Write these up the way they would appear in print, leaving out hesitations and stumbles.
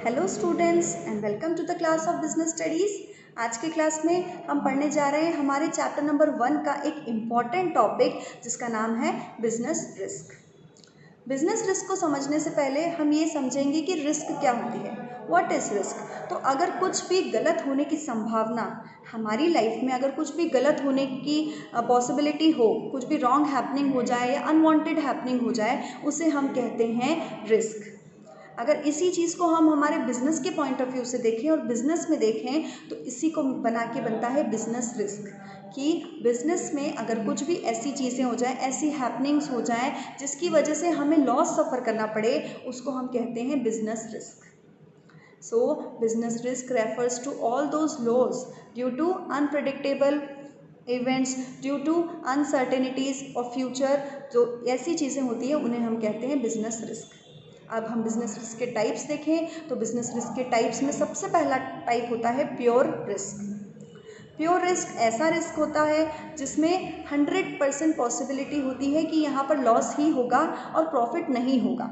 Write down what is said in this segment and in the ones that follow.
Hello students and welcome to the class of business studies. आज के class में हम पढ़ने जा रहे हैं हमारे चैप्टर नंबर 1 का एक इम्पॉर्टेंट टॉपिक जिसका नाम है बिजनेस रिस्क। बिजनेस रिस्क को समझने से पहले हम ये समझेंगे कि रिस्क क्या होती है, व्हाट इज़ रिस्क। तो अगर कुछ भी गलत होने की संभावना, हमारी लाइफ में अगर कुछ भी गलत होने की पॉसिबिलिटी हो, कुछ भी रॉन्ग हैपनिंग हो जाए या अनवांटेड हैपनिंग हो जाए, उसे हम कहते हैं रिस्क। अगर इसी चीज़ को हम हमारे बिजनेस के पॉइंट ऑफ व्यू से देखें और बिजनेस में देखें तो इसी को बना के बनता है बिजनेस रिस्क। कि बिजनेस में अगर कुछ भी ऐसी चीज़ें हो जाए, ऐसी हैपनिंग्स हो जाए जिसकी वजह से हमें लॉस सफ़र करना पड़े, उसको हम कहते हैं business risk. So business risk refers to all those loss due to unpredictable events, due to uncertainties of future। जो ऐसी चीज़ें होती हैं उन्हें हम कहते हैं बिजनेस रिस्क। अब हम बिजनेस रिस्क के टाइप्स देखें तो बिजनेस रिस्क के टाइप्स में सबसे पहला टाइप होता है प्योर रिस्क। प्योर रिस्क ऐसा रिस्क होता है जिसमें 100% पॉसिबिलिटी होती है कि यहाँ पर लॉस ही होगा और प्रॉफिट नहीं होगा।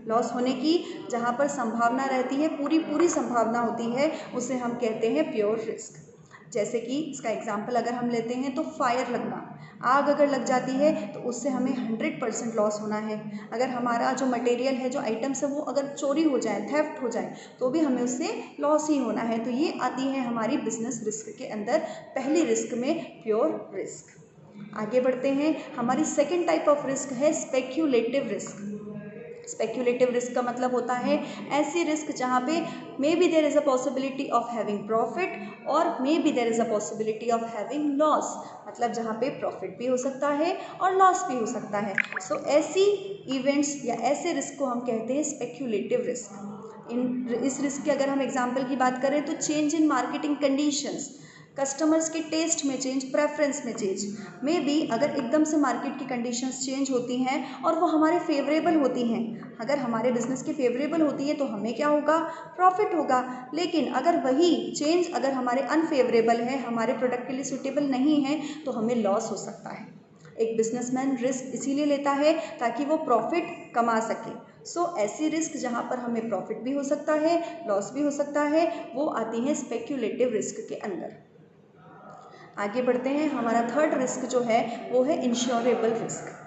लॉस होने की जहाँ पर संभावना रहती है, पूरी संभावना होती है, उसे हम कहते हैं प्योर रिस्क। जैसे कि इसका एग्जाम्पल अगर हम लेते हैं तो फायर लगना, आग अगर लग जाती है तो उससे हमें 100% लॉस होना है। अगर हमारा जो मटेरियल है, जो आइटम्स है, वो अगर चोरी हो जाए, थेफ्ट हो जाए, तो भी हमें उससे लॉस ही होना है। तो ये आती है हमारी बिजनेस रिस्क के अंदर, पहली रिस्क में प्योर रिस्क। आगे बढ़ते हैं, हमारी सेकेंड टाइप ऑफ रिस्क है स्पेक्यूलेटिव रिस्क। स्पेक्यूलेटिव रिस्क का मतलब होता है ऐसी रिस्क जहाँ पे maybe there is a possibility of having profit और maybe there is a possibility of having loss. मतलब जहाँ पे प्रॉफिट भी हो सकता है और लॉस भी हो सकता है। सो ऐसी इवेंट्स या ऐसे रिस्क को हम कहते हैं स्पेक्यूलेटिव रिस्क। इस रिस्क के अगर हम एग्जाम्पल की बात करें तो change in marketing conditions, customers के टेस्ट में चेंज, प्रेफरेंस में चेंज। मे बी अगर एकदम से मार्केट की कंडीशंस चेंज होती हैं और वो हमारे फेवरेबल होती हैं, अगर हमारे बिजनेस की फेवरेबल होती है तो हमें क्या होगा, प्रॉफिट होगा। लेकिन अगर वही चेंज अगर हमारे अनफेवरेबल है, हमारे प्रोडक्ट के लिए सूटेबल नहीं है, तो हमें लॉस हो सकता है। एक बिजनेसमैन रिस्क इसीलिए लेता है ताकि वो प्रॉफिट कमा सके। सो ऐसी रिस्क जहाँ पर हमें प्रॉफिट भी हो सकता है, लॉस भी हो सकता है, वो आती है स्पेक्यूलेटिव रिस्क के अंदर। आगे बढ़ते हैं, हमारा थर्ड रिस्क जो है वो है इंश्योरेबल रिस्क।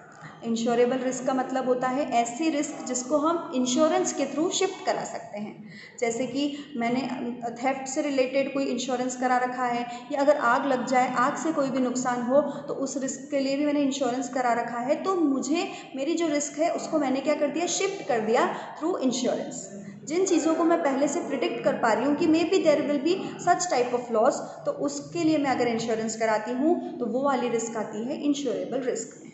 इंश्योरेबल रिस्क का मतलब होता है ऐसी रिस्क जिसको हम इंश्योरेंस के थ्रू शिफ्ट करा सकते हैं। जैसे कि मैंने थेफ्ट से रिलेटेड कोई इंश्योरेंस करा रखा है, या अगर आग लग जाए, आग से कोई भी नुकसान हो, तो उस रिस्क के लिए भी मैंने इंश्योरेंस करा रखा है। तो मुझे मेरी जो रिस्क है उसको मैंने क्या कर दिया, शिफ्ट कर दिया थ्रू इंश्योरेंस। जिन चीज़ों को मैं पहले से प्रिडिक्ट कर पा रही हूँ कि maybe there will be such type of loss, तो उसके लिए मैं अगर इंश्योरेंस कराती हूँ तो वो वाली रिस्क आती है इंश्योरेबल रिस्क में।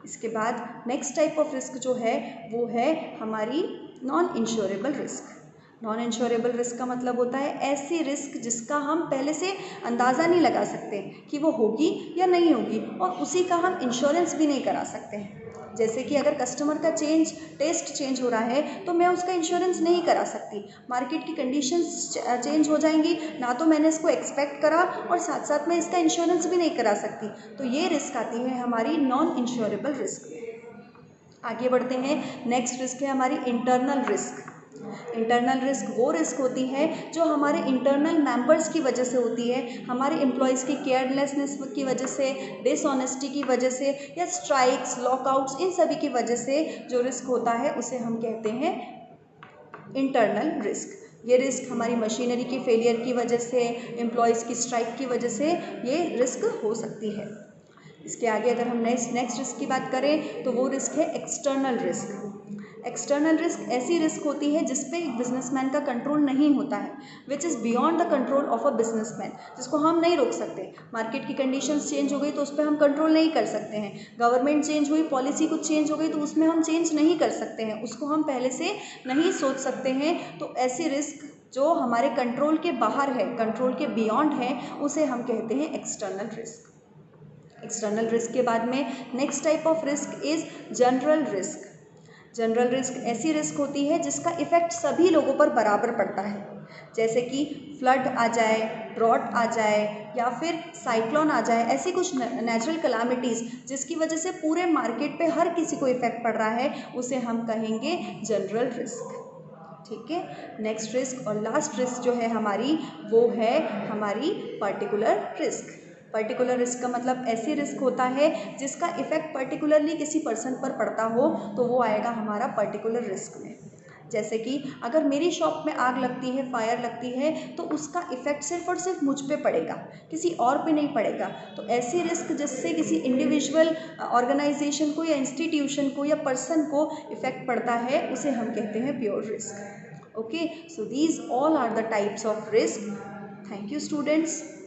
इसके बाद नेक्स्ट टाइप ऑफ रिस्क जो है वो है हमारी non insurable risk. Non insurable risk का मतलब होता है ऐसी रिस्क जिसका हम पहले से अंदाज़ा नहीं लगा सकते कि वो होगी या नहीं होगी, और उसी का हम इंश्योरेंस भी नहीं करा सकते हैं। जैसे कि अगर कस्टमर का टेस्ट चेंज हो रहा है तो मैं उसका इंश्योरेंस नहीं करा सकती। मार्केट की कंडीशंस चेंज हो जाएंगी, ना तो मैंने इसको एक्सपेक्ट करा और साथ साथ में इसका इंश्योरेंस भी नहीं करा सकती। तो ये रिस्क आती है हमारी नॉन इंश्योरेबल रिस्क में। आगे बढ़ते हैं, नेक्स्ट रिस्क है हमारी इंटरनल रिस्क। इंटरनल रिस्क वो रिस्क होती है जो हमारे इंटरनल मेंबर्स की वजह से होती है, हमारे एम्प्लॉयज़ की केयरलेसनेस की वजह से, डिसऑनेस्टी की वजह से, या स्ट्राइक्स, लॉकआउट्स, इन सभी की वजह से जो रिस्क होता है उसे हम कहते हैं इंटरनल रिस्क। ये रिस्क हमारी मशीनरी की फेलियर की वजह से, एम्प्लॉयज़ की स्ट्राइक की वजह से ये रिस्क हो सकती है। इसके आगे अगर हम नेक्स्ट रिस्क की बात करें तो वो रिस्क है एक्सटर्नल रिस्क। एक्सटर्नल रिस्क ऐसी रिस्क होती है जिस पे एक बिजनेसमैन का कंट्रोल नहीं होता है, which is beyond the control of a businessman, जिसको हम नहीं रोक सकते। मार्केट की कंडीशंस चेंज हो गई तो उस पर हम कंट्रोल नहीं कर सकते हैं, गवर्नमेंट चेंज हुई, पॉलिसी कुछ चेंज हो गई तो उसमें हम चेंज नहीं कर सकते हैं, उसको हम पहले से नहीं सोच सकते हैं। तो ऐसी रिस्क जो हमारे कंट्रोल के बाहर है, कंट्रोल के बियॉन्ड है, उसे हम कहते हैं एक्सटर्नल रिस्क। एक्सटर्नल रिस्क के बाद में next type of risk is general risk. General risk ऐसी रिस्क होती है जिसका इफेक्ट सभी लोगों पर बराबर पड़ता है। जैसे कि फ्लड आ जाए, ड्रॉट आ जाए, या फिर साइक्लोन आ जाए, ऐसी कुछ नेचुरल कैलामिटीज़ जिसकी वजह से पूरे मार्केट पे हर किसी को इफेक्ट पड़ रहा है, उसे हम कहेंगे जनरल रिस्क। ठीक है। नेक्स्ट रिस्क और लास्ट रिस्क जो है हमारी, वो है हमारी पर्टिकुलर रिस्क। पर्टिकुलर रिस्क का मतलब ऐसी रिस्क होता है जिसका इफेक्ट पर्टिकुलरली किसी पर्सन पर पड़ता हो, तो वो आएगा हमारा पर्टिकुलर रिस्क में। जैसे कि अगर मेरी शॉप में आग लगती है, फायर लगती है, तो उसका इफेक्ट सिर्फ और सिर्फ मुझ पे पड़ेगा, किसी और पे नहीं पड़ेगा। तो ऐसी रिस्क जिससे किसी इंडिविजुअल ऑर्गेनाइजेशन को या इंस्टीट्यूशन को या पर्सन को इफेक्ट पड़ता है, उसे हम कहते हैं pure risk. Okay, so these all are the types of risk. Thank you students.